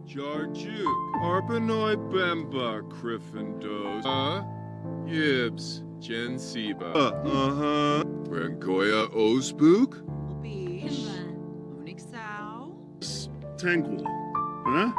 Jarjuk, Arpanoi Bemba, Gryffindos, Yibs, Jen Seba, Rangoya Osbook, Tangwal, huh?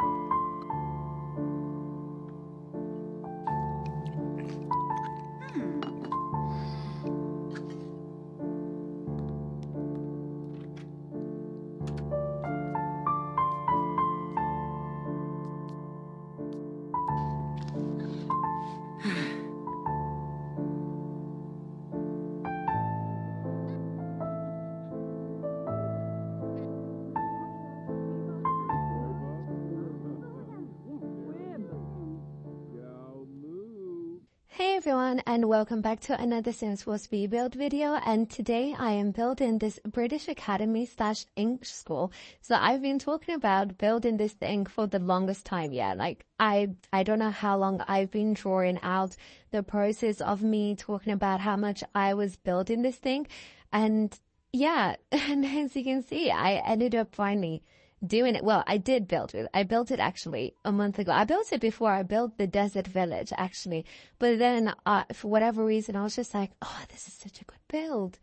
Hey everyone, and welcome back to another Sims 4 speed build video. And today I am building this British Academy / English school. So I've been talking about building this thing for the longest time. Yeah, like I don't know how long I've been drawing out the process of me talking about how much I was building this thing. And yeah, and as you can see, I ended up finally doing it. Well, I did build it. I built it actually a month ago. I built it before I built the desert village actually. But then for whatever reason, I was just like, oh, this is such a good build.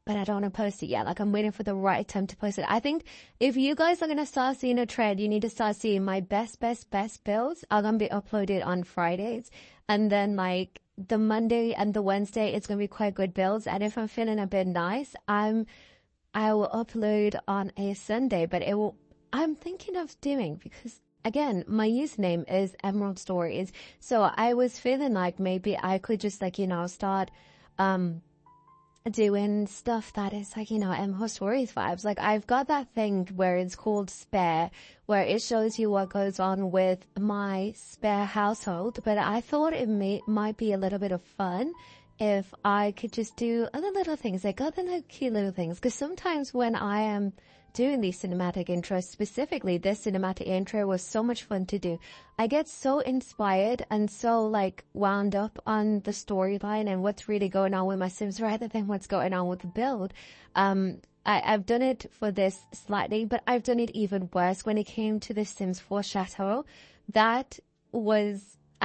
But I don't want to post it yet. Like I'm waiting for the right time to post it. I think if you guys are going to start seeing a trend, you need to start seeing my best builds are going to be uploaded on Fridays. And then like the Monday and the Wednesday, it's going to be quite good builds. And if I'm feeling a bit nice, I will upload on a Sunday, but I'm thinking of doing, because again, my username is EmeraldStories. So I was feeling like maybe I could just like, start, doing stuff that is like, Emerald Stories vibes. Like I've got that thing where it's called Spare, where it shows you what goes on with my spare household. But I thought it might be a little bit of fun if I could just do other little things, like other like cute little things. Because sometimes when I am doing these cinematic intros, specifically this cinematic intro was so much fun to do. I get so inspired and so like wound up on the storyline and what's really going on with my Sims rather than what's going on with the build. I've done it for this slightly, but I've done it even worse when it came to the Sims 4 Chateau. I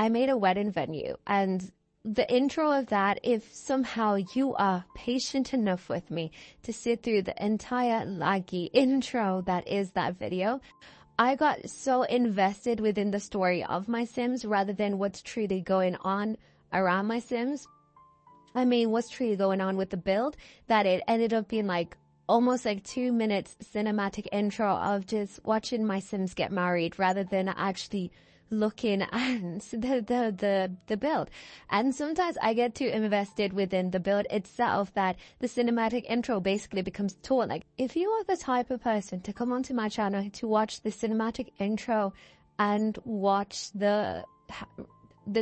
made a wedding venue, and the intro of that, if somehow you are patient enough with me to sit through the entire laggy intro that is that video, I got so invested within the story of my Sims rather than what's truly going on around my Sims. I mean, what's truly going on with the build, that it ended up being like almost like 2 minutes cinematic intro of just watching my Sims get married rather than actually looking at the build. And sometimes I get too invested within the build itself that the cinematic intro basically becomes tour. Like if you are the type of person to come onto my channel to watch the cinematic intro and watch the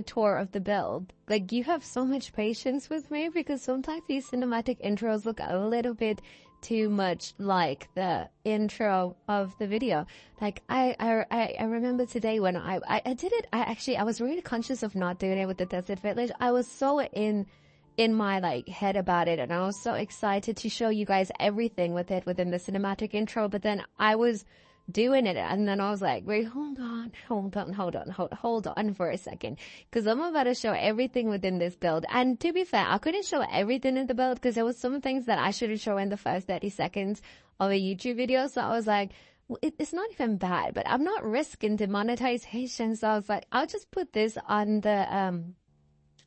tour of the build, like you have so much patience with me, because sometimes these cinematic intros look a little bit too much like the intro of the video. Like I remember today when I did it, I was really conscious of not doing it with the desert village. I was so in my like head about it, and I was so excited to show you guys everything with it within the cinematic intro, but then I was doing it and then I was like, wait, hold on for a second, because I'm about to show everything within this build. And to be fair, I couldn't show everything in the build because there was some things that I shouldn't show in the first 30 seconds of a YouTube video. So I was like, well, it's not even bad, but I'm not risking demonetization. So I was like, I'll just put this on the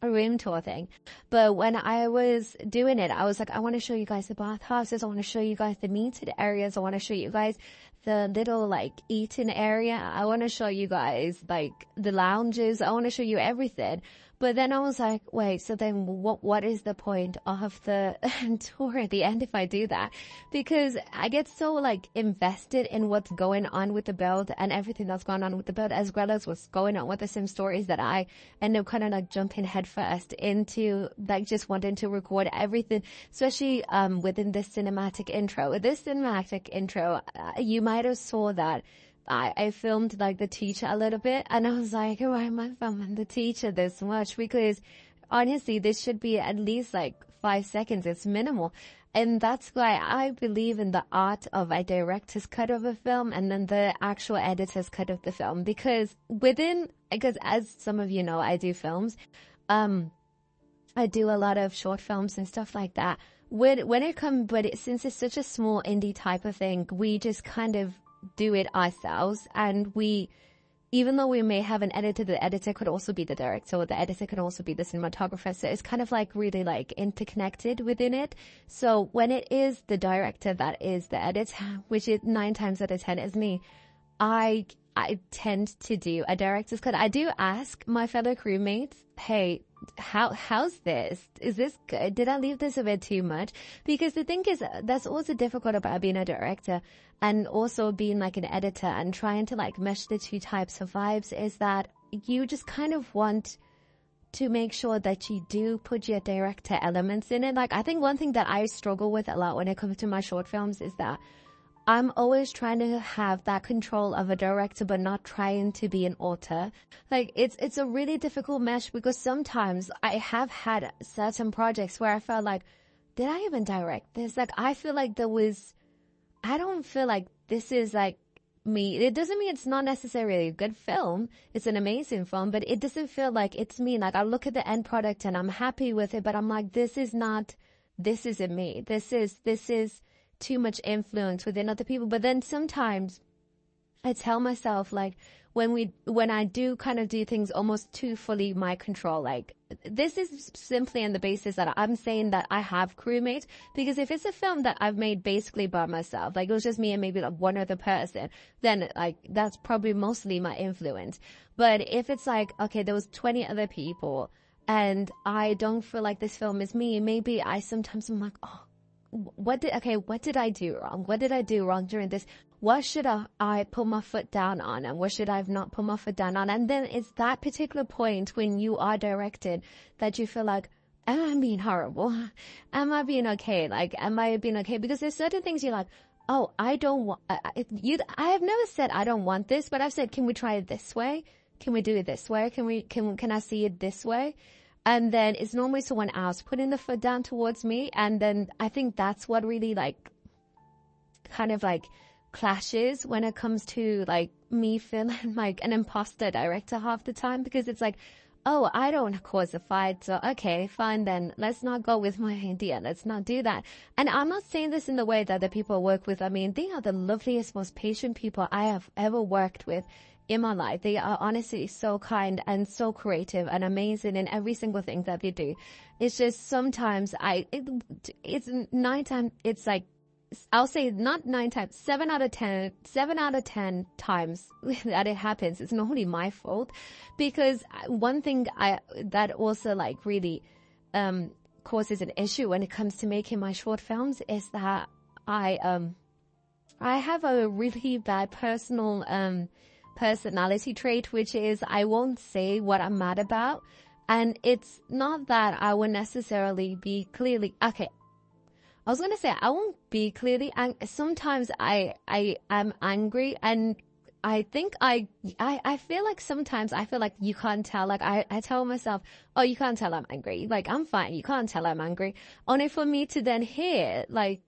a room tour thing. But when I was doing it, I was like, I want to show you guys the bathhouses, I want to show you guys the meeting areas, I want to show you guys the little like eating area, I want to show you guys like the lounges, I want to show you everything. But then I was like, wait, so then what is the point of the tour at the end if I do that? Because I get so like invested in what's going on with the build and everything that's going on with the build, as well as what's going on with the sim stories, that I end up kind of like jumping headfirst into like just wanting to record everything, especially within this cinematic intro. With this cinematic intro, you might have saw that I filmed like the teacher a little bit, and I was like, why am I filming the teacher this much? Because honestly, this should be at least like 5 seconds. It's minimal. And that's why I believe in the art of a director's cut of a film and then the actual editor's cut of the film. Because as some of you know, I do films. I do a lot of short films and stuff like that. Since it's such a small indie type of thing, we just kind of do it ourselves, and even though we may have an editor, the editor could also be the director, or the editor could also be the cinematographer, so it's kind of like really like interconnected within it. So when it is the director that is the editor, which is 9 times out of 10 is me, I tend to do a director's cut. I do ask my fellow crewmates, hey, how's this? Is this good? Did I leave this a bit too much? Because the thing is, that's also difficult about being a director and also being like an editor and trying to like mesh the two types of vibes, is that you just kind of want to make sure that you do put your director elements in it. Like, I think one thing that I struggle with a lot when it comes to my short films is that I'm always trying to have that control of a director, but not trying to be an author. Like, it's a really difficult mesh, because sometimes I have had certain projects where I felt like, did I even direct this? Like, I don't feel like this is like me. It doesn't mean it's not necessarily a good film. It's an amazing film, but it doesn't feel like it's me. Like, I look at the end product and I'm happy with it, but I'm like, this isn't me. This is too much influence within other people. But then sometimes I tell myself, like, when I do kind of do things almost too fully my control, like, this is simply on the basis that I'm saying that I have crewmates, because if it's a film that I've made basically by myself, like it was just me and maybe like one other person, then like that's probably mostly my influence. But if it's like, okay, there was 20 other people and I don't feel like this film is me, maybe sometimes I'm like, oh, what did I do wrong? What did I do wrong during this? What should I put my foot down on, and what should I have not put my foot down on? And then it's that particular point when you are directed that you feel like, am I being horrible? Am I being okay? Like, am I being okay? Because there's certain things you're like, oh, I don't want, I have never said I don't want this, but I've said, can we try it this way? Can we do it this way? Can I see it this way? And then it's normally someone else putting the foot down towards me. And then I think that's what really like kind of like clashes when it comes to like me feeling like an imposter director half the time, because it's like, oh, I don't cause a fight, so okay, fine then, let's not go with my idea, let's not do that. And I'm not saying this in the way that the people I work with, I mean, they are the loveliest, most patient people I have ever worked with in my life. They are honestly so kind and so creative and amazing in every single thing that they do. It's just sometimes it's 9 times, it's like, I'll say not 9 times, 7 out of 10 times that it happens. It's normally my fault, because one thing that also like really causes an issue when it comes to making my short films is that I have a really bad personality trait, which is I won't say what I'm mad about. And it's not that I would necessarily be clearly, okay, I was going to say, I won't be clearly angry. Sometimes I am angry, and I think I feel like sometimes I feel like you can't tell. Like I tell myself, oh, you can't tell I'm angry. Like, I'm fine. You can't tell I'm angry. Only for me to then hear like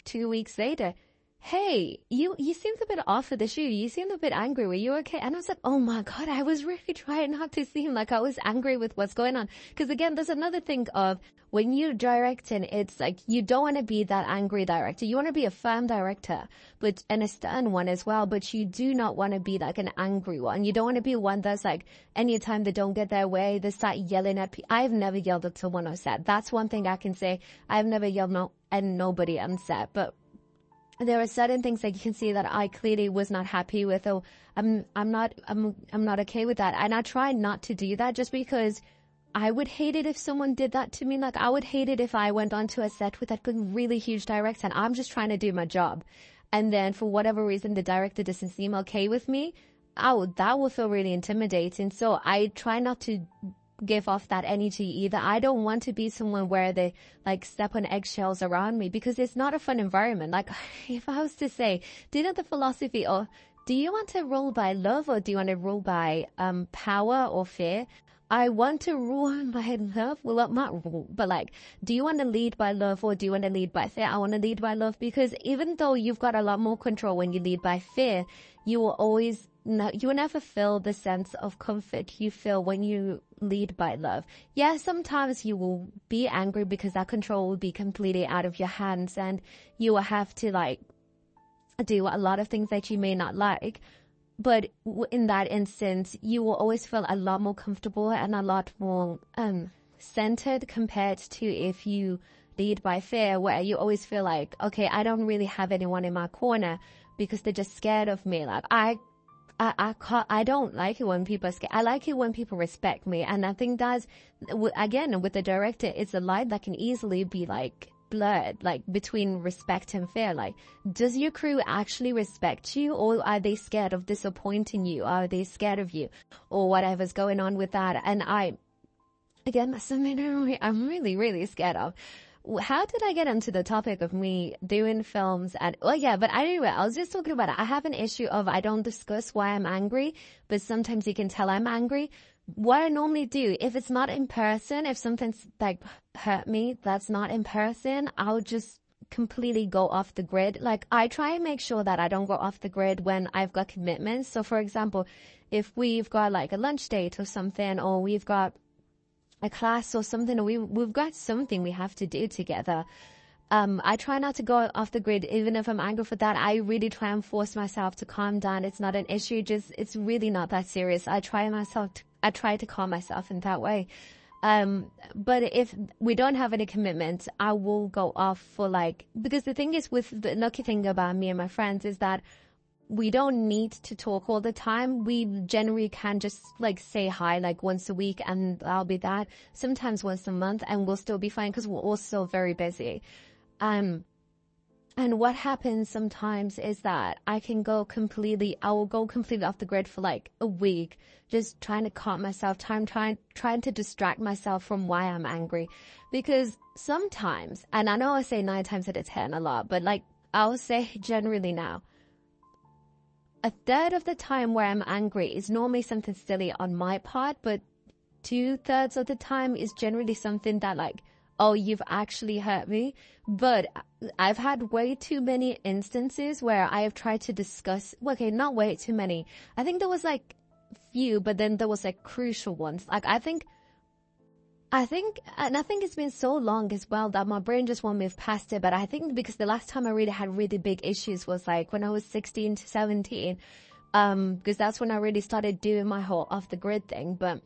2 weeks later, hey, you seemed a bit off of the shoe. You seemed a bit angry. Were you okay? And I was like, oh my God, I was really trying not to seem like I was angry with what's going on. Because again, there's another thing of when you're directing, it's like you don't want to be that angry director. You want to be a firm director, and a stern one as well. But you do not want to be like an angry one. You don't want to be one that's like, anytime they don't get their way, they start yelling at people. I've never yelled at someone on set. That's one thing I can say. I've never yelled at nobody on set. But there are certain things that you can see that I clearly was not happy with. Oh, I'm not okay with that. And I try not to do that, just because I would hate it if someone did that to me. Like, I would hate it if I went onto a set with a really huge director and I'm just trying to do my job. And then for whatever reason, the director doesn't seem okay with me. That will feel really intimidating. So I try not to give off that energy either. I don't want to be someone where they like step on eggshells around me, because it's not a fun environment. Like, if I was to say, do you know the philosophy of, do you want to rule by love or do you want to rule by power or fear? I want to rule by love. Well, not rule, but like, do you want to lead by love or do you want to lead by fear? I want to lead by love, because even though you've got a lot more control when you lead by fear, you will never feel the sense of comfort you feel when you lead by love. Yeah, sometimes you will be angry because that control will be completely out of your hands and you will have to like do a lot of things that you may not like. But in that instance, you will always feel a lot more comfortable and a lot more centered compared to if you lead by fear, where you always feel like, okay, I don't really have anyone in my corner because they're just scared of me. Like, I don't like it when people are scared. I like it when people respect me. And I think that's, again, with the director, it's a line that can easily be like blurred, like between respect and fear. Like, does your crew actually respect you, or are they scared of disappointing you? Are they scared of you, or whatever's going on with that? And that's something I'm really, really scared of. How did I get into the topic of me doing films? And but anyway, I was just talking about it. I have an issue of I don't discuss why I'm angry, but sometimes you can tell I'm angry. What I normally do, if it's not in person, if something's like hurt me, that's not in person, I'll just completely go off the grid. Like, I try and make sure that I don't go off the grid when I've got commitments. So for example, if we've got like a lunch date or something, or we've got a class or something, or we've got something we have to do together, I try not to go off the grid. Even if I'm angry for that, I really try and force myself to calm down. It's not an issue. It's really not that serious. I try to calm myself in that way. But if we don't have any commitments, I will go off for like, because the thing is, with the lucky thing about me and my friends is that we don't need to talk all the time. We generally can just like say hi like once a week and that'll be that. Sometimes once a month, and we'll still be fine because we're all still very busy. And what happens sometimes is that I will go completely off the grid for like a week, just trying to calm myself, trying to distract myself from why I'm angry. Because sometimes, and I know I say 9 times out of 10 a lot, but like I'll say generally now, a third of the time where I'm angry is normally something silly on my part, but 2/3 of the time is generally something that like, oh, you've actually hurt me. But I've had way too many instances where I have tried to discuss, okay, not way too many. I think there was like few, but then there was like crucial ones. Like I think it's been so long as well that my brain just won't move past it. But I think because the last time I really had really big issues was like when I was 16 to 17, because that's when I really started doing my whole off the grid thing. But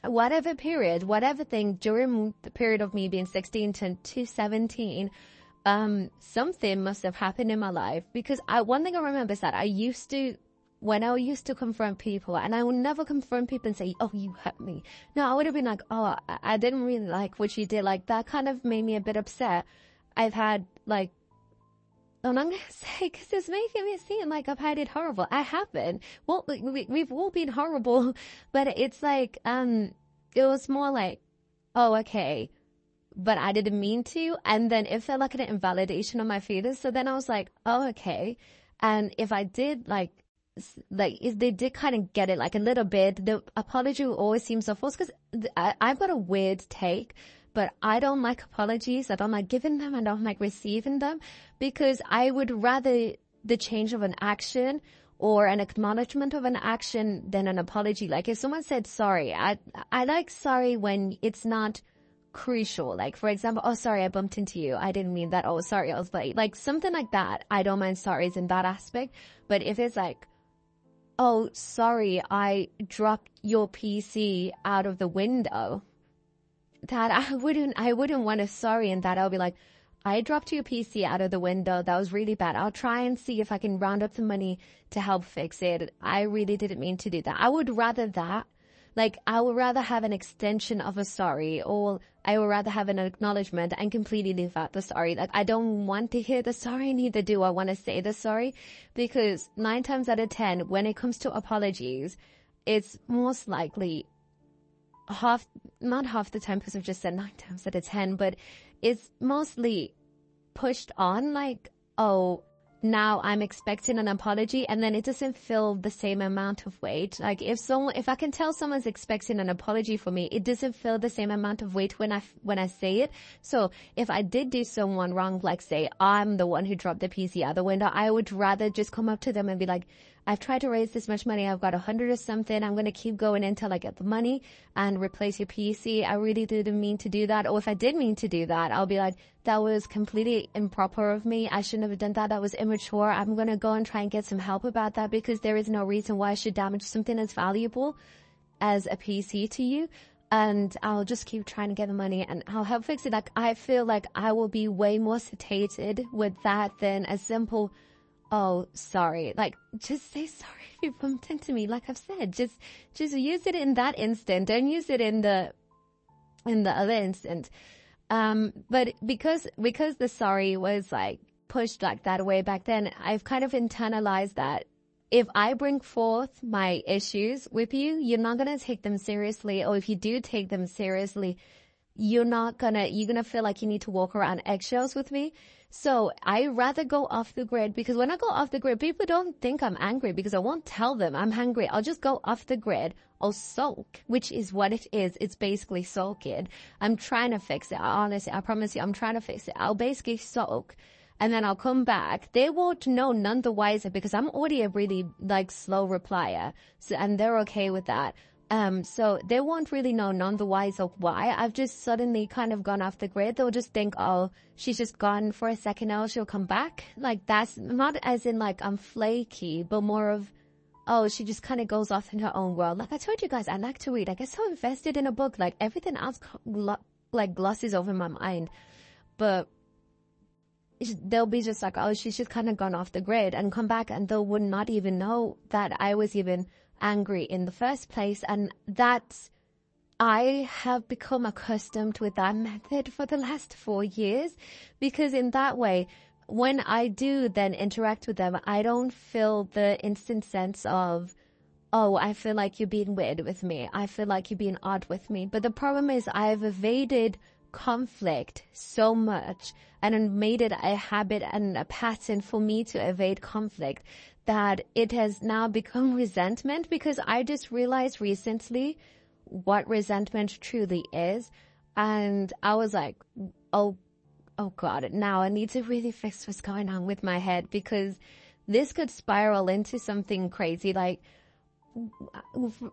whatever thing during the period of me being 16 to 17, something must have happened in my life. Because one thing I remember is that when I used to confront people, and I would never confront people and say, oh, you hurt me. No, I would have been like, oh, I didn't really like what you did. Like, that kind of made me a bit upset. I've had, like, and I'm going to say, because it's making me seem like I've had it horrible. I haven't. Well, we've all been horrible, but it's like, it was more like, oh, okay, but I didn't mean to. And then it felt like an invalidation of my feelings. So then I was like, oh, okay. And if I did, if they did kind of get it like a little bit, the apology will always seem so false, because I've got a weird take, but I don't like apologies. I don't like giving them. I don't like receiving them, because I would rather the change of an action or an acknowledgement of an action than an apology. Like if someone said sorry, I like sorry when it's not crucial. Like for example, oh, sorry, I bumped into you. I didn't mean that. Oh, sorry, I was late. Like something like that. I don't mind sorries in that aspect. But if it's like, oh, sorry, I dropped your PC out of the window, that I wouldn't want a sorry in that. I'll be like, I dropped your PC out of the window. That was really bad. I'll try and see if I can round up the money to help fix it. I really didn't mean to do that. I would rather that, Like, I would rather have an extension of a sorry, or I would rather have an acknowledgement and completely leave out the sorry. Like, I don't want to hear the sorry, neither do I want to say the sorry, because 9 times out of 10, when it comes to apologies, it's most likely not half the time, because I've just said 9 times out of 10, but it's mostly pushed on like, oh, now I'm expecting an apology, and then it doesn't feel the same amount of weight. Like, if I can tell someone's expecting an apology for me, it doesn't feel the same amount of weight when I say it. So if I did do someone wrong, like say I'm the one who dropped the PC out the window, I would rather just come up to them and be like, I've tried to raise this much money. I've got 100 or something. I'm going to keep going until I get the money and replace your PC. I really didn't mean to do that. Or if I did mean to do that, I'll be like, that was completely improper of me. I shouldn't have done that. That was immature. I'm going to go and try and get some help about that, because there is no reason why I should damage something as valuable as a PC to you. And I'll just keep trying to get the money and I'll help fix it. Like, I feel like I will be way more satiated with that than a simple, oh, sorry. Like, just say sorry if you bumped into me. Like I've said, just use it in that instant. Don't use it in the other instant. But because the sorry was like pushed like that way back then, I've kind of internalized that if I bring forth my issues with you, you're not going to take them seriously. Or if you do take them seriously, you're going to feel like you need to walk around eggshells with me. So I rather go off the grid, because when I go off the grid, people don't think I'm angry, because I won't tell them I'm angry. I'll just go off the grid. I'll sulk, which is what it is. It's basically sulking. I'm trying to fix it. Honestly, I promise you, I'm trying to fix it. I'll basically sulk, and then I'll come back. They won't know none the wiser, because I'm already a really like slow replier. So, and they're okay with that. So they won't really know none the wiser why I've just suddenly kind of gone off the grid. They'll just think, oh, she's just gone for a second now, she'll come back. Like, that's not as in like I'm flaky, but more of, oh, she just kind of goes off in her own world. Like I told you guys, I like to read. I get so invested in a book, like everything else like glosses over my mind. But they'll be just like, oh, she's just kind of gone off the grid, and come back, and they would not even know that I was even angry in the first place. And that's, I have become accustomed with that method for the last 4 years, because in that way, when I do then interact with them, I don't feel the instant sense of, oh, I feel like you're being weird with me. I feel like you're being odd with me. But the problem is I've evaded conflict so much and made it a habit and a pattern for me to evade conflict, that it has now become resentment, because I just realized recently what resentment truly is. And I was like, oh God, now I need to really fix what's going on with my head, because this could spiral into something crazy. Like,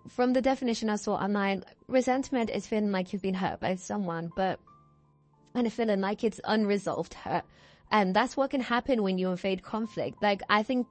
from the definition I saw online, resentment is feeling like you've been hurt by someone, and feeling like it's unresolved hurt. And that's what can happen when you evade conflict. Like, I think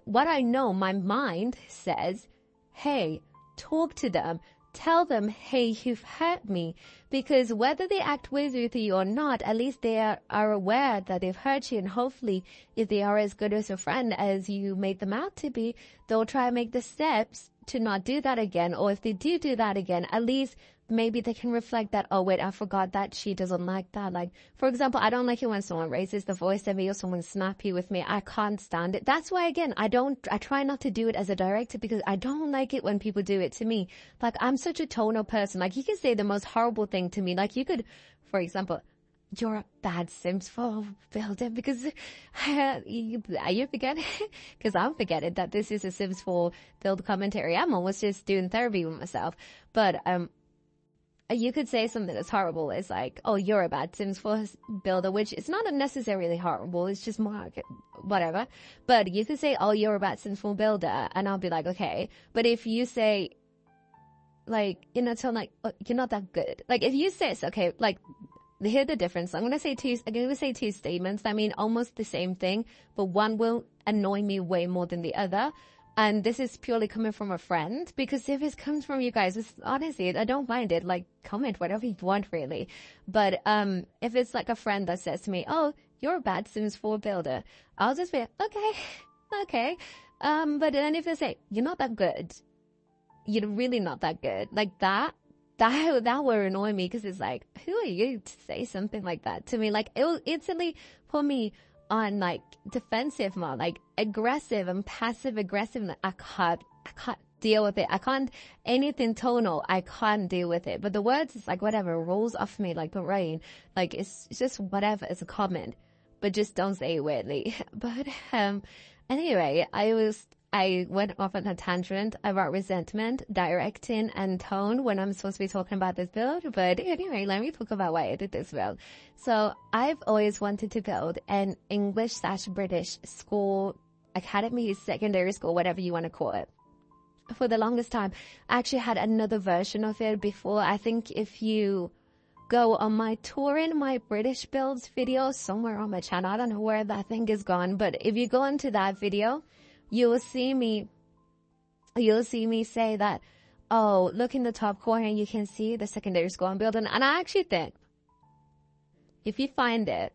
what I know, my mind says, hey, talk to them. Tell them, hey, you've hurt me. Because whether they act with you or not, at least they are aware that they've hurt you. And hopefully, if they are as good as a friend as you made them out to be, they'll try and make the steps to not do that again. Or if they do that again, at least maybe they can reflect that, oh, wait, I forgot that she doesn't like that. Like, for example, I don't like it when someone raises the voice at me, or someone's snappy with me. I can't stand it. That's why, again, I try not to do it as a director, because I don't like it when people do it to me. Like, I'm such a tonal person. Like, you can say the most horrible thing to me. Like, you could, for example, you're a bad Sims 4 builder, because you forget, because I'm forgetting that this is a Sims 4 build commentary. I'm almost just doing therapy with myself. But, you could say something that's horrible. It's like, oh, you're a bad Sims 4 builder, which is not necessarily horrible. It's just more like whatever. But you could say, oh, you're a bad Sims 4 builder, and I'll be like, okay. But if you say, like, in a tone like, oh, you're not that good. Like, if you say, okay, like, hear the difference. I'm going to say two statements that mean almost the same thing, but one will annoy me way more than the other. And this is purely coming from a friend, because if it comes from you guys, honestly, I don't mind it. Like, comment whatever you want, really. But if it's like a friend that says to me, oh, you're a bad Sims 4 builder, I'll just be, okay. But then if they say, you're not that good, you're really not that good. Like that would annoy me, because it's like, who are you to say something like that to me? Like, it will instantly put me on like defensive mode, like aggressive and passive aggressive. I can't deal with it. I can't, anything tonal, I can't deal with it. But the words, it's like whatever, rolls off me like the rain. Like it's just whatever, it's a comment, but just don't say it weirdly. But anyway, I went off on a tangent about resentment, directing, and tone when I'm supposed to be talking about this build. But anyway, let me talk about why I did this build. So I've always wanted to build an English/British school, academy, secondary school, whatever you want to call it. For the longest time, I actually had another version of it before. I think if you go on my touring my British builds video somewhere on my channel, I don't know where that thing is gone, but if you go into that video, you will see me say that, oh, look in the top corner and you can see the secondary school I'm building. And I actually think if you find it,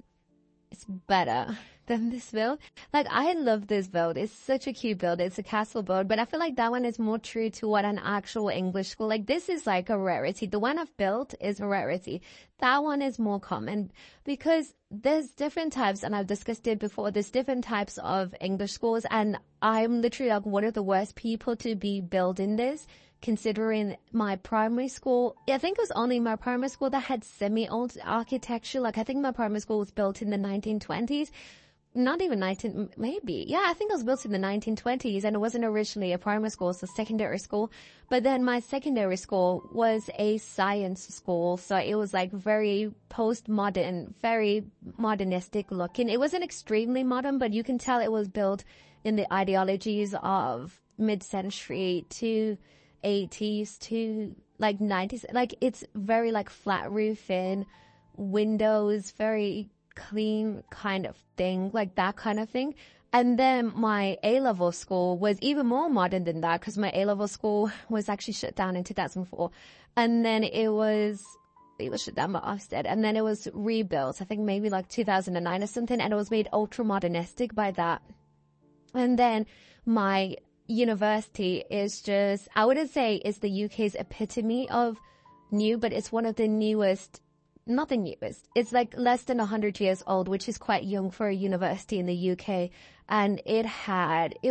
it's better than this build. Like, I love this build. It's such a cute build. It's a castle build, but I feel like that one is more true to what an actual English school, like this is like a rarity. The one I've built is a rarity. That one is more common because there's different types, and I've discussed it before. There's different types of English schools, and I'm literally like one of the worst people to be building this, considering my primary school. I think it was only my primary school that had semi-old architecture. Like, I think my primary school was built in the 1920s. Not even 19, maybe. Yeah, I think it was built in the 1920s, and it wasn't originally a primary school, so secondary school. But then my secondary school was a science school, so it was like very postmodern, very modernistic looking. It wasn't extremely modern, but you can tell it was built in the ideologies of mid-century to 80s to like 90s. Like, it's very like flat roofing, windows, very clean kind of thing, like that kind of thing. And then my A-level school was even more modern than that, because my A-level school was actually shut down in 2004. And then it was shut down by Ofsted. And then it was rebuilt, I think maybe like 2009 or something. And it was made ultra modernistic by that. And then my university is just, I wouldn't say it's the UK's epitome of new, but it's one of the newest. Not the newest. It's like less than 100 years old, which is quite young for a university in the UK. And it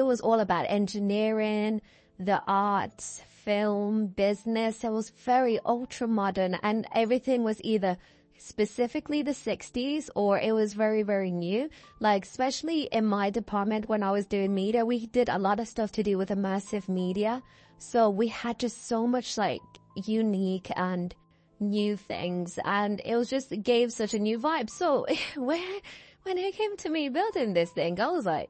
was all about engineering, the arts, film, business. It was very ultra modern, and everything was either specifically the 60s or it was very, very new. Like, especially in my department when I was doing media, we did a lot of stuff to do with immersive media. So we had just so much like unique and new things, and it gave such a new vibe. So when it came to me building this thing, I was like,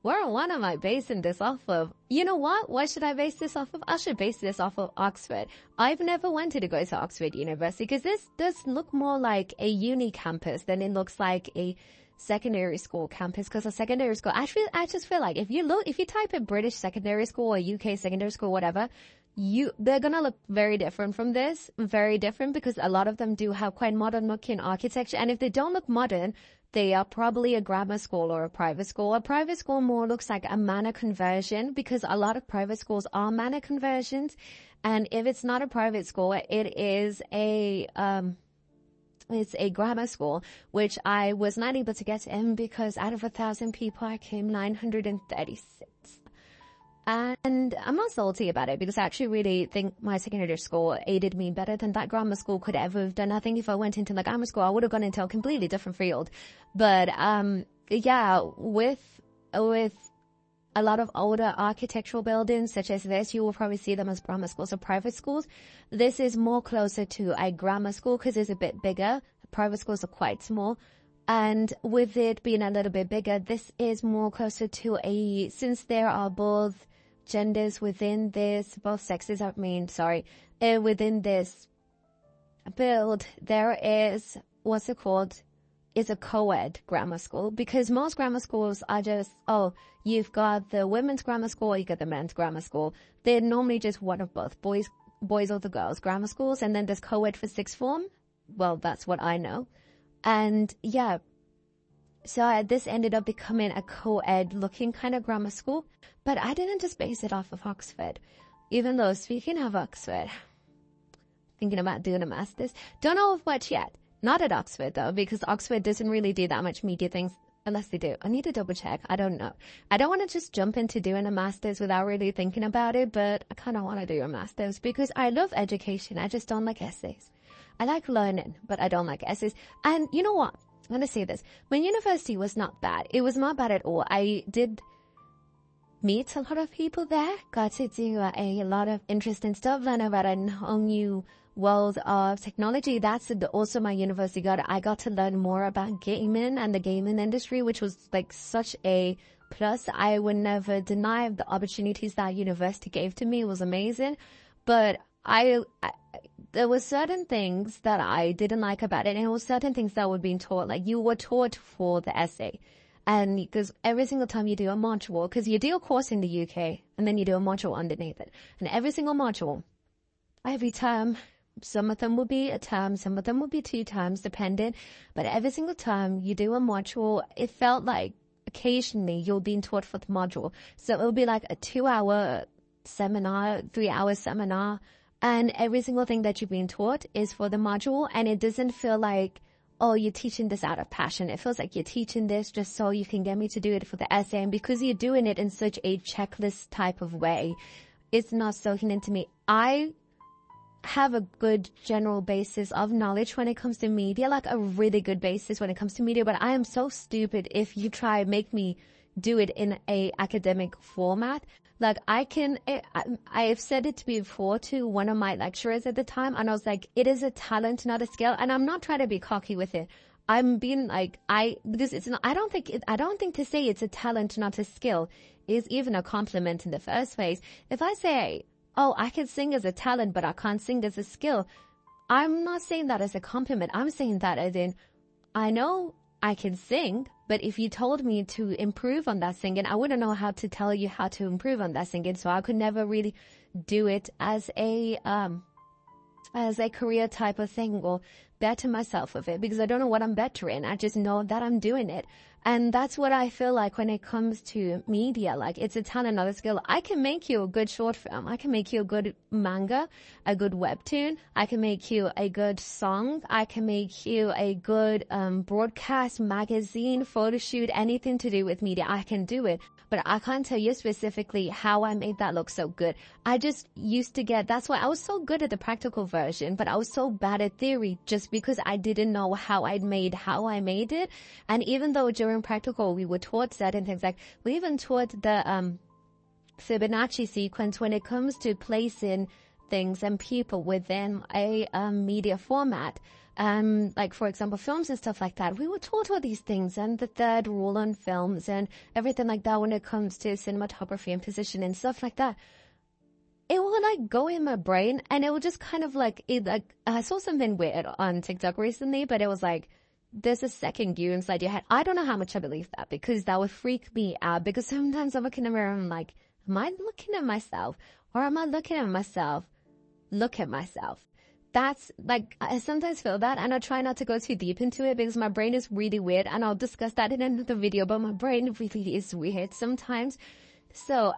where am I basing this off of? You know what should I base this off of? I should base this off of Oxford. I've never wanted to go to Oxford University because this does look more like a uni campus than it looks like a secondary school campus. Because a secondary school, I just feel like if you type in British secondary school or UK secondary school, whatever, they're gonna look very different from this, very different, because a lot of them do have quite modern looking architecture. And if they don't look modern, they are probably a grammar school or a private school. A private school more looks like a manor conversion, because a lot of private schools are manor conversions. And if it's not a private school, it is it's a grammar school, which I was not able to get in because out of 1,000 people, I came 936. And I'm not salty about it, because I actually really think my secondary school aided me better than that grammar school could ever have done. I think if I went into like grammar school, I would have gone into a completely different field. But yeah, with a lot of older architectural buildings such as this, you will probably see them as grammar schools or private schools. This is more closer to a grammar school because it's a bit bigger. Private schools are quite small. And with it being a little bit bigger, this is more closer to since there are both genders within this, both sexes, within this build, there is, is a co-ed grammar school, because most grammar schools are just, you've got the women's grammar school, you got the men's grammar school. They're normally just one of both, boys or the girls grammar schools, and then there's co-ed for sixth form. Well, that's what I know. And yeah, so this ended up becoming a co-ed looking kind of grammar school, but I didn't just base it off of Oxford. even though, speaking of Oxford, thinking about doing a master's. Don't know of much yet. Not at Oxford, though, because Oxford doesn't really do that much media things, unless they do. I need to double check. I don't know. I don't want to just jump into doing a master's without really thinking about it, but I kind of want to do a master's because I love education. I just don't like essays. I like learning, but I don't like essays. And you know what? I'm going to say this. When university was not bad, it was not bad at all. I did meet a lot of people there, got to do a lot of interesting stuff, learn about a whole new world of technology. That's also my university I got to learn more about gaming and the gaming industry, which was like such a plus. I would never deny the opportunities that university gave to me. It was amazing. But there were certain things that I didn't like about it, and it was certain things that were being taught. Like, you were taught for the essay. And because every single time you do a module, because you do a course in the UK and then you do a module underneath it. And every single module, every term, some of them will be a term, some of them will be 2 terms, depending. But every single time you do a module, it felt like occasionally you're being taught for the module. So it will be like a 2-hour seminar, 3-hour seminar. And every single thing that you're being taught is for the module. And it doesn't feel like, oh, you're teaching this out of passion. It feels like you're teaching this just so you can get me to do it for the essay. And because you're doing it in such a checklist type of way, it's not soaking into me. I have a good general basis of knowledge when it comes to media, like a really good basis when it comes to media, but I am so stupid if you try make me do it in a academic format. Like, I've said it before to one of my lecturers at the time, and I was like, it is a talent, not a skill. And I'm not trying to be cocky with it. I'm being like, because it's not, I don't think to say it's a talent, not a skill is even a compliment in the first place. If I say, oh, I can sing as a talent, but I can't sing as a skill, I'm not saying that as a compliment. I'm saying that as in, I know I can sing, but if you told me to improve on that singing, I wouldn't know how to tell you how to improve on that singing. So I could never really do it as a career type of thing or better myself with it, because I don't know what I'm better in. I just know that I'm doing it. And that's what I feel like when it comes to media. Like, it's a talent, not a skill. I can make you a good short film. I can make you a good manga, a good webtoon. I can make you a good song. I can make you a good broadcast, magazine, photo shoot, anything to do with media. I can do it. But I can't tell you specifically how I made that look so good. I just used to that's why I was so good at the practical version, but I was so bad at theory just because I didn't know how I made it. And even though during practical we were taught certain things, like we even taught the Fibonacci sequence when it comes to placing things and people within a media format. Like, for example, films and stuff like that. We were taught all these things, and the third rule on films and everything like that when it comes to cinematography and position and stuff like that. It will like go in my brain, and it will just kind of like, I saw something weird on TikTok recently, but it was like, there's a second you inside your head. I don't know how much I believe that, because that would freak me out, because sometimes I'm looking in the mirror and I'm like, am I looking at myself, or am I looking at myself? Look at myself. That's like, I sometimes feel that, and I try not to go too deep into it because my brain is really weird, and I'll discuss that in another video, but my brain really is weird sometimes. So,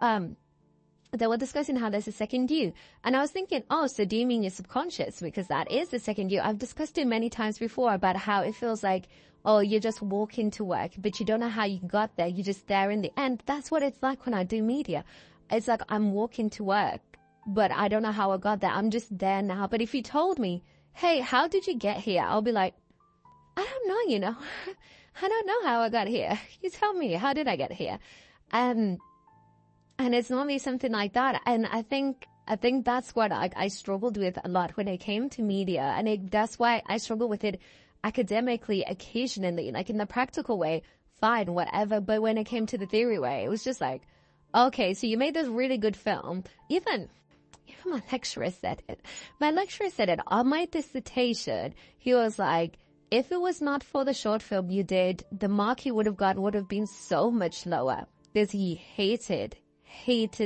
they were discussing how there's a second you. And I was thinking, oh, so do you mean your subconscious? Because that is the second you. I've discussed it many times before about how it feels like, oh, you're just walking to work, but you don't know how you got there. You're just there in the end. That's what it's like when I do media. It's like I'm walking to work, but I don't know how I got there. I'm just there now. But if you told me, hey, how did you get here? I'll be like, I don't know, I don't know how I got here. You tell me, how did I get here? And it's normally something like that. And I think that's what I struggled with a lot when it came to media. And that's why I struggle with it academically occasionally, like in the practical way, fine, whatever. But when it came to the theory way, it was just like, okay, so you made this really good film. Even my lecturer said it. My lecturer said it on my dissertation. He was like, if it was not for the short film you did, the mark you would have gotten would have been so much lower. Because he hated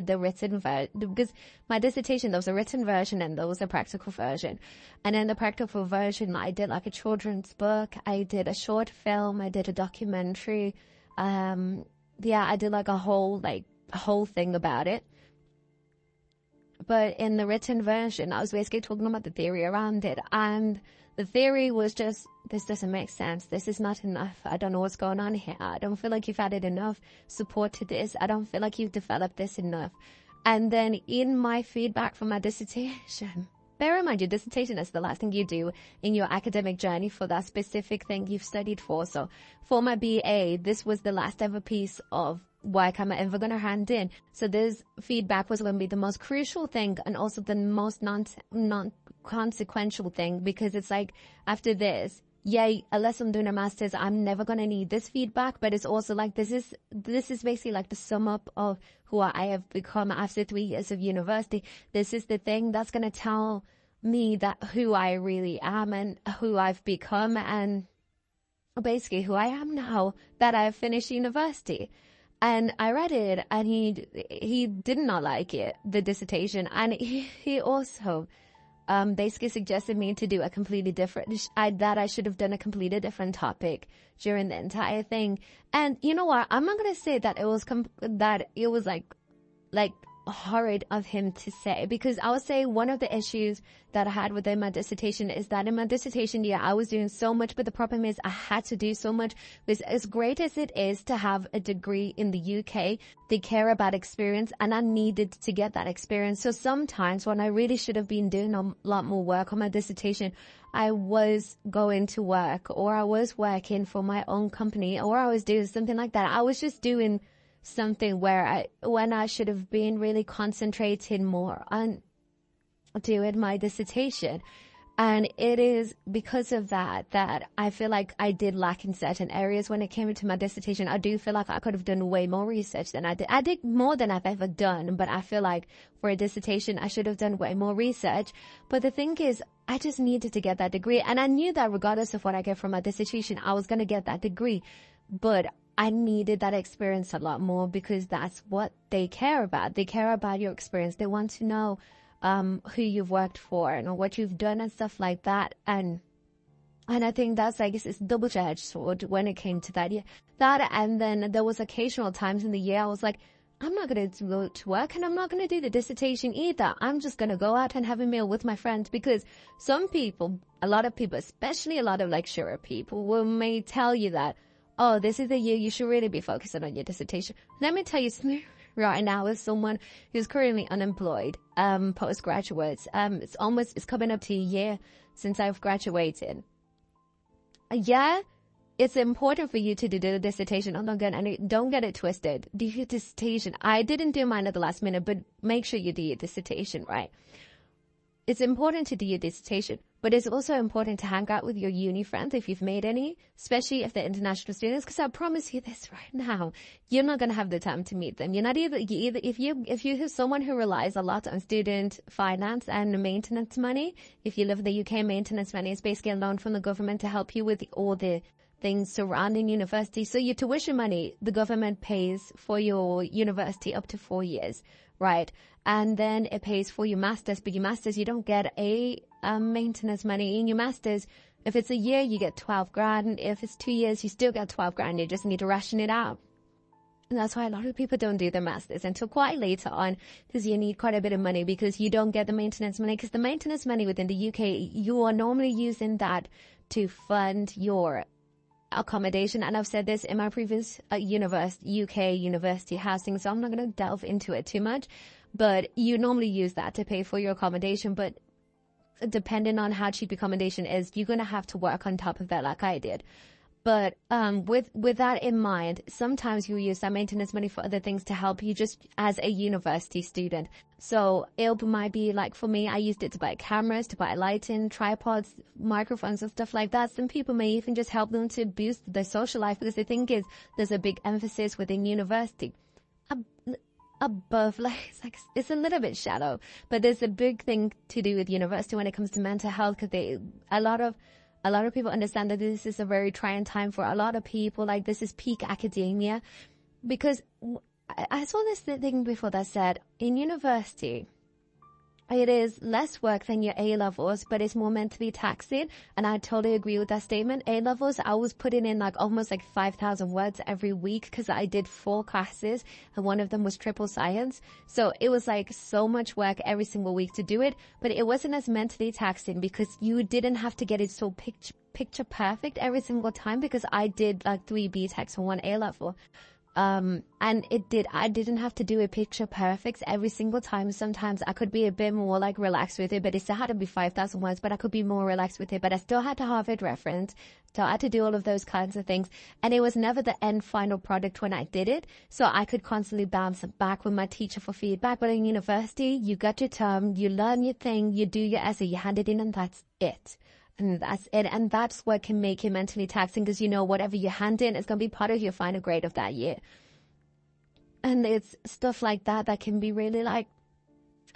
the written version, because my dissertation, there was a written version and there was a practical version. And in the practical version, I did like a children's book, I did a short film, I did a documentary. I did like a whole thing about it. but in the written version, I was basically talking about the theory around it. And the theory was just, this doesn't make sense. This is not enough. I don't know what's going on here. I don't feel like you've added enough support to this. I don't feel like you've developed this enough. And then in my feedback from my dissertation, bear in mind your dissertation is the last thing you do in your academic journey for that specific thing you've studied for. So for my BA, this was the last ever piece of work I'm ever going to hand in. So this feedback was going to be the most crucial thing and also the most non-consequential thing, because it's like, after this, yay, unless I'm doing a master's, I'm never going to need this feedback. But it's also like, this is basically like the sum up of who I have become after 3 years of university. This is the thing that's going to tell me that who I really am and who I've become, and basically who I am now that I've finished university. And I read it, and he did not like it, the dissertation. And he also basically suggested me to do a completely different, that I should have done a completely different topic during the entire thing. And you know what? I'm not going to say that it was like horrid of him to say, because I would say one of the issues that I had within my dissertation is that in my dissertation, yeah, I was doing so much, but the problem is I had to do so much. Because as great as it is to have a degree in the UK, they care about experience, and I needed to get that experience. So sometimes when I really should have been doing a lot more work on my dissertation, I was going to work, or I was working for my own company, or I was doing something like that. I was just doing something when I should have been really concentrating more on doing my dissertation. And it is because of that I feel like I did lack in certain areas when it came to my dissertation. I do feel like I could have done way more research than I did. I did more than I've ever done, but I feel like for a dissertation, I should have done way more research. But the thing is, I just needed to get that degree. And I knew that regardless of what I get from my dissertation, I was going to get that degree. But I needed that experience a lot more, because that's what they care about. They care about your experience. They want to know who you've worked for and what you've done and stuff like that. And I think that's, I guess, it's double-edged sword when it came to that. Yeah, that, and then there was occasional times in the year I was like, I'm not going to go to work, and I'm not going to do the dissertation either. I'm just going to go out and have a meal with my friends, because some people, a lot of people, especially a lot of lecturer people, may tell you that, oh, this is the year you should really be focusing on your dissertation. Let me tell you something right now, as someone who's currently unemployed, postgraduate. It's coming up to a year since I've graduated. Yeah, it's important for you to do the dissertation. Don't get it twisted. Do your dissertation. I didn't do mine at the last minute, but make sure you do your dissertation, right? It's important to do your dissertation, but it's also important to hang out with your uni friends if you've made any, especially if they're international students, because I promise you this right now, you're not going to have the time to meet them. You're not either if you're someone who relies a lot on student finance and maintenance money. If you live in the UK, maintenance money is basically a loan from the government to help you with all the things surrounding university. So your tuition money, the government pays for your university up to 4 years, right? And then it pays for your master's, but your master's, you don't get a maintenance money. In your master's, if it's a year, you get 12 grand. If it's 2 years, you still get 12 grand. You just need to ration it out. And that's why a lot of people don't do their master's until quite later on, because you need quite a bit of money, because you don't get the maintenance money. Because the maintenance money within the UK, you are normally using that to fund your accommodation. And I've said this in my previous UK university housing, so I'm not going to delve into it too much. But you normally use that to pay for your accommodation. But depending on how cheap accommodation is, you're going to have to work on top of that like I did. But with that in mind, sometimes you use that maintenance money for other things to help you just as a university student. So it might be like, for me, I used it to buy cameras, to buy lighting, tripods, microphones and stuff like that. Some people may even just help them to boost their social life, because the thing is, there's a big emphasis within university. Above, it's a little bit shallow, but there's a big thing to do with university when it comes to mental health, because a lot of people understand that this is a very trying time for a lot of people. Like, this is peak academia, because I saw this thing before that said, in university, it is less work than your A-levels, but it's more mentally taxing. And I totally agree with that statement. A-levels, I was putting in like almost like 5,000 words every week because I did 4 classes and one of them was triple science. So it was like so much work every single week to do it, but it wasn't as mentally taxing because you didn't have to get it so picture perfect every single time, because I did like 3 B-Techs and 1 A-level. And I didn't have to do a picture perfect every single time. Sometimes I could be a bit more like relaxed with it, but it still had to be 5,000 words, but I could be more relaxed with it, but I still had to have it referenced. So I had to do all of those kinds of things. And it was never the end final product when I did it. So I could constantly bounce back with my teacher for feedback. But in university, you got your term, you learn your thing, you do your essay, you hand it in, and that's it. And that's it. And that's what can make it mentally taxing, because you know whatever you hand in is going to be part of your final grade of that year. And it's stuff like that that can be really like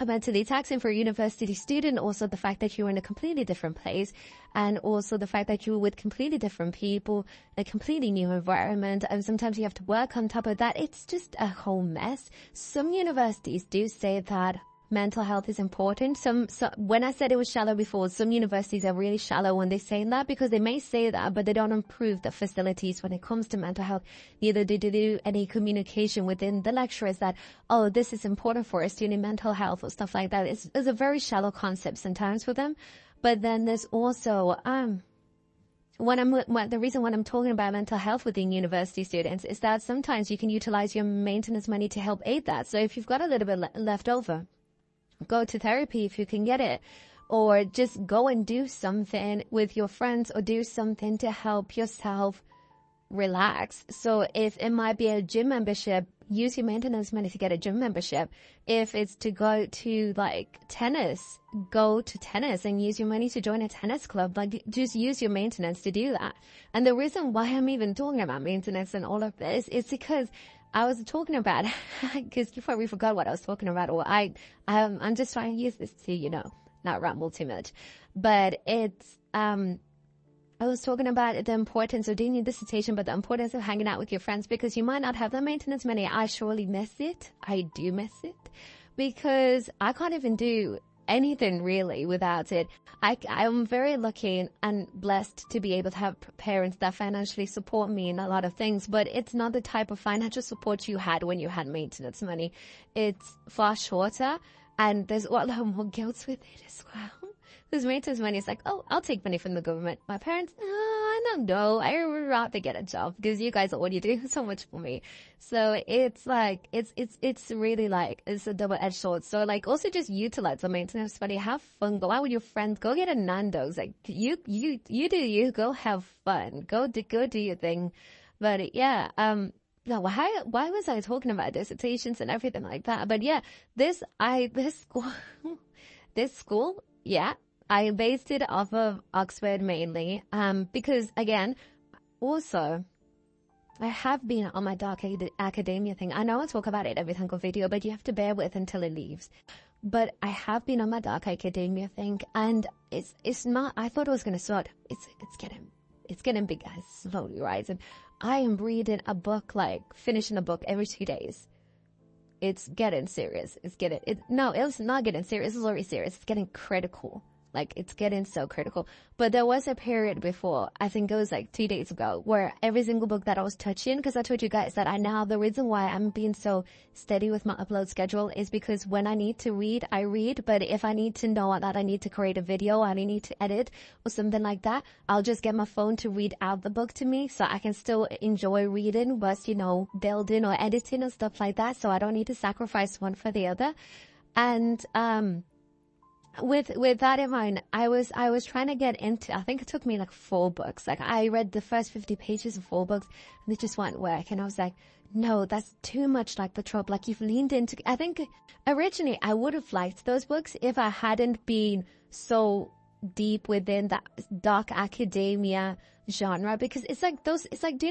mentally taxing for a university student. Also the fact that you're in a completely different place, and also the fact that you're with completely different people, a completely new environment, and sometimes you have to work on top of that. It's just a whole mess. Some universities do say that mental health is important. So when I said it was shallow before, some universities are really shallow when they say that, because they may say that, but they don't improve the facilities when it comes to mental health. Neither do they do any communication within the lecturers that, oh, this is important for a student, mental health or stuff like that. It's a very shallow concept sometimes for them. But then there's also, the reason when I'm talking about mental health within university students is that sometimes you can utilize your maintenance money to help aid that. So if you've got a little bit left over, go to therapy if you can get it, or just go and do something with your friends, or do something to help yourself relax. So if it might be a gym membership, use your maintenance money to get a gym membership. If it's to go to like tennis, go to tennis and use your money to join a tennis club. Like, just use your maintenance to do that. And the reason why I'm even talking about maintenance and all of this is because I was talking about, because you probably forgot what I was talking about, or I'm just trying to use this to, not ramble too much. But it's, I was talking about the importance of doing your dissertation, but the importance of hanging out with your friends, because you might not have the maintenance money. I surely miss it. I do miss it, because I can't even do anything really without it. I'm very lucky and blessed to be able to have parents that financially support me in a lot of things, but it's not the type of financial support you had when you had maintenance money. It's far shorter, and there's a lot more guilt with it as well. Because maintenance money is like, oh, I'll take money from the government. My parents, I don't know. I would rather get a job because you guys already do so much for me. So it's like, it's really like, it's a double-edged sword. So like, also just utilize the maintenance money. Have fun. Go out with your friends. Go get a Nando's. Like, you do you. Go have fun. Go do your thing. But yeah, no, why was I talking about dissertations and everything like that? But yeah, this school, yeah. I based it off of Oxford mainly, because again, also, I have been on my dark academia thing. I know I talk about it every single video, but you have to bear with until it leaves. But I have been on my dark academia thing, and it's not, I thought it was going to start. It's getting big, guys, slowly rising. I am reading a book, like finishing a book every 2 days. It's getting serious. It's not getting serious. It's already serious. It's getting critical. Like, it's getting so critical. But there was a period before, I think it was like 2 days ago, where every single book that I was touching, because I told you guys that the reason why I'm being so steady with my upload schedule is because when I need to read, I read. But if I need to know that I need to create a video, I need to edit or something like that, I'll just get my phone to read out the book to me, so I can still enjoy reading whilst, building or editing and stuff like that. So I don't need to sacrifice one for the other. And, with that in mind, I was trying to get into, I think it took me like 4 books. Like, I read the first 50 pages of 4 books and it just won't work. And I was like, no, that's too much like the trope. Like, you've leaned into, I think originally I would have liked those books if I hadn't been so deep within that dark academia genre, because it's like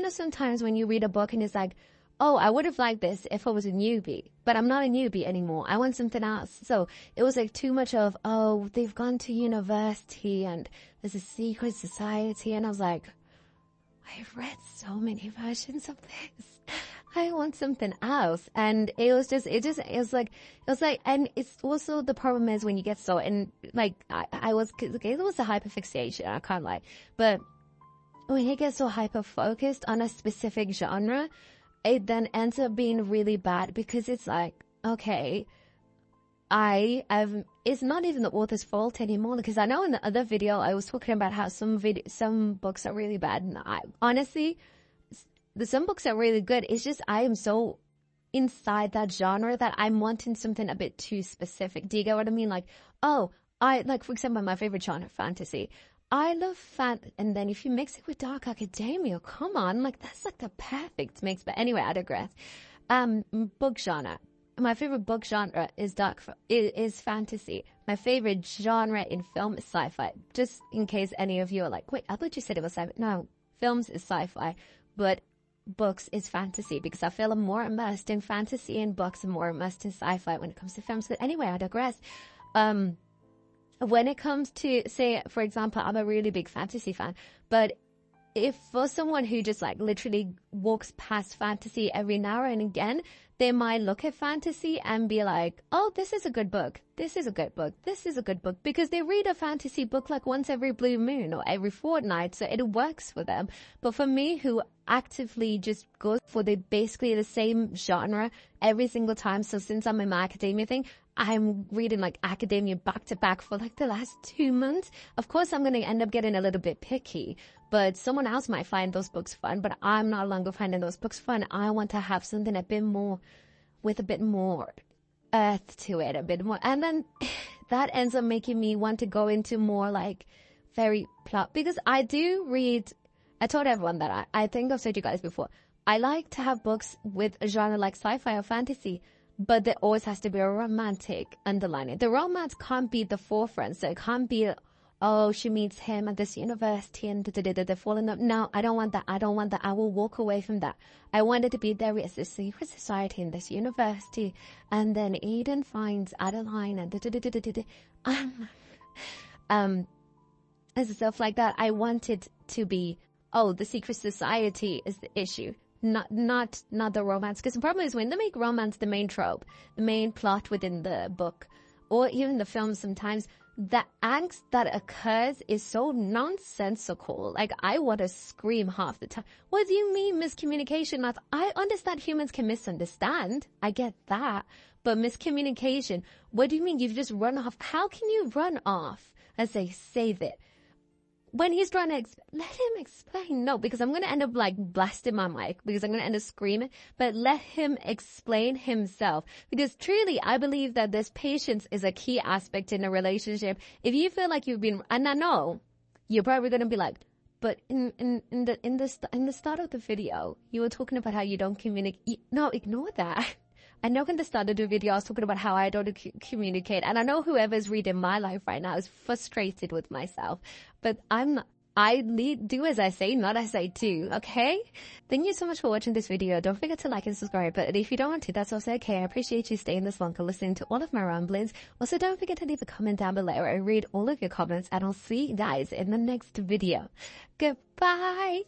sometimes when you read a book and it's like, oh, I would have liked this if I was a newbie, but I'm not a newbie anymore. I want something else. So it was like too much of, oh, they've gone to university and there's a secret society. And I was like, I've read so many versions of this. I want something else. And it was like, and it's also the problem is when you get so, and like, it was a hyperfixation, I can't lie. But when you get so hyper-focused on a specific genre, it then ends up being really bad because it's like, okay, it's not even the author's fault anymore, because I know in the other video I was talking about how some books are really bad, and honestly, some books are really good. It's just I am so inside that genre that I'm wanting something a bit too specific. Do you get what I mean? Like, oh, like, for example, my favorite genre, fantasy. I love and then if you mix it with dark academia, come on, like, that's like the perfect mix. But anyway, I digress. Book genre. My favorite book genre is fantasy. My favorite genre in film is sci-fi. Just in case any of you are like, wait, I thought you said it was sci-fi. No, films is sci-fi, but books is fantasy, because I feel I'm more immersed in fantasy in books and more immersed in sci-fi when it comes to films. But anyway, I digress. When it comes to, say, for example, I'm a really big fantasy fan, but if for someone who just like literally walks past fantasy every now and again, they might look at fantasy and be like, oh, this is a good book. This is a good book. This is a good book, because they read a fantasy book like once every blue moon or every fortnight. So it works for them. But for me, who actively just goes for basically the same genre every single time. So since I'm in my academia thing, I'm reading like academia back to back for like the last 2 months. Of course, I'm going to end up getting a little bit picky, but someone else might find those books fun, but I'm no longer finding those books fun. I want to have something a bit more, with a bit more earth to it, a bit more. And then that ends up making me want to go into more like very plot, because I do read, I told everyone that I think I've said to you guys before, I like to have books with a genre like sci-fi or fantasy, but there always has to be a romantic underlining. The romance can't be the forefront, so it can't be, oh, she meets him at this university and they're falling up. No, I don't want that. I don't want that. I will walk away from that. I want it to be, there is a secret society in this university, and then Eden finds Adeline and and stuff like that. I want it to be, oh, the secret society is the issue. Not the romance, because the problem is when they make romance the main trope, the main plot within the book, or even the film, sometimes the angst that occurs is so nonsensical. Like, I want to scream half the time. What do you mean miscommunication? I understand humans can misunderstand. I get that. But miscommunication, what do you mean you've just run off? How can you run off and say, save it? When he's trying to let him explain. No, because I'm going to end up like blasting my mic, because I'm going to end up screaming, but let him explain himself. Because truly, I believe that this patience is a key aspect in a relationship. If you feel like you've been, and I know you're probably going to be like, but in the start of the video, you were talking about how you don't communicate. No, ignore that. I know in the start of the video, I was talking about how I don't communicate. And I know whoever's reading my life right now is frustrated with myself. But I'm not. I do as I say, not as I do, okay? Thank you so much for watching this video. Don't forget to like and subscribe. But if you don't want to, that's also okay. I appreciate you staying this long and listening to all of my ramblings. Also, don't forget to leave a comment down below. I read all of your comments, and I'll see you guys in the next video. Goodbye!